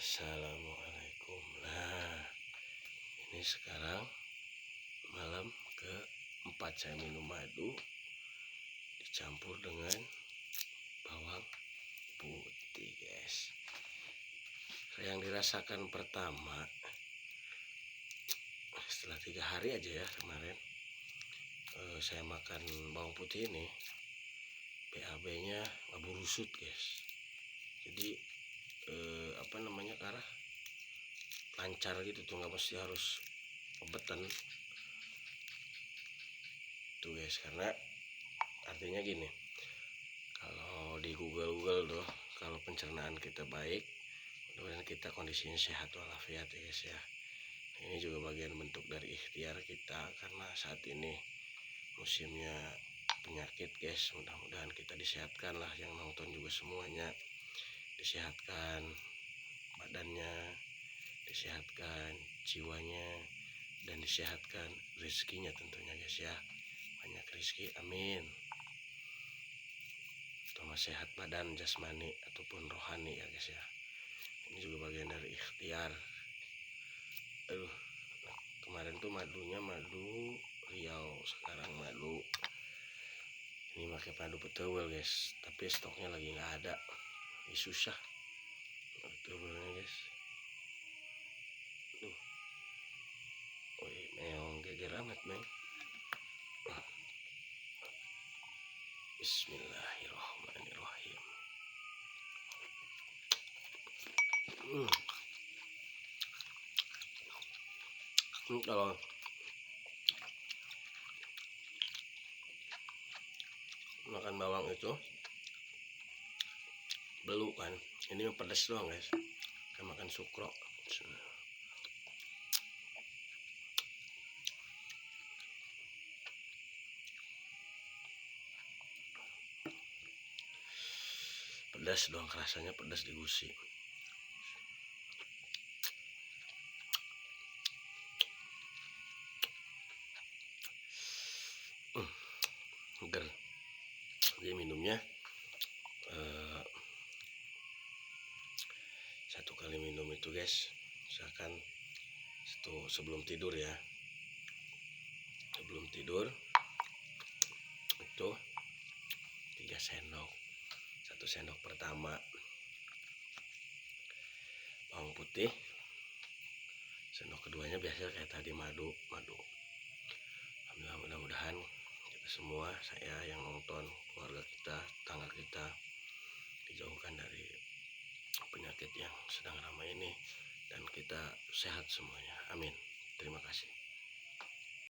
Assalamualaikum. Nah, ini sekarang malam keempat saya minum madu dicampur dengan bawang putih, guys. Yang dirasakan pertama setelah 3 hari aja ya kemarin, saya makan bawang putih ini, BAB-nya nggak burusut, guys. Jadi arah lancar gitu tuh, nggak mesti harus obetan tuh, guys. Karena artinya gini, kalau di Google tuh, kalau pencernaan kita baik, mudah-mudahan kita kondisinya sehat walafiat ya, guys ya. Ini juga bagian bentuk dari ikhtiar kita, karena saat ini musimnya penyakit, guys. Mudah-mudahan kita disehatkan lah, yang nonton juga semuanya disehatkan, badannya disehatkan, jiwanya, dan disehatkan rezekinya tentunya, guys ya. Banyak rezeki, amin. Sama sehat badan jasmani ataupun rohani ya, guys ya. Ini juga bagian dari ikhtiar. Kemarin tuh madunya madu Riau, sekarang madu ini pakai madu betul, guys. Tapi stoknya lagi nggak ada, ini susah betulnya, guys. Meong geger amat, Meng. Bismillahirrahmanirrahim. Kalau makan bawang itu beluk kan, ini pedas doang, guys. Kayak makan sukro. Pedas doang, rasanya pedas di gusi. Seger. Jadi minumnya 1 kali minum itu, guys, misalkan sebelum tidur ya, sebelum tidur itu 3 sendok. 1 sendok pertama bawang putih, sendok keduanya biasa kayak tadi madu. Alhamdulillah, mudah-mudahan kita semua, saya yang nonton, keluarga kita, tetangga kita, dijauhkan dari penyakit yang sedang ramai ini, dan kita sehat semuanya, amin. Terima kasih.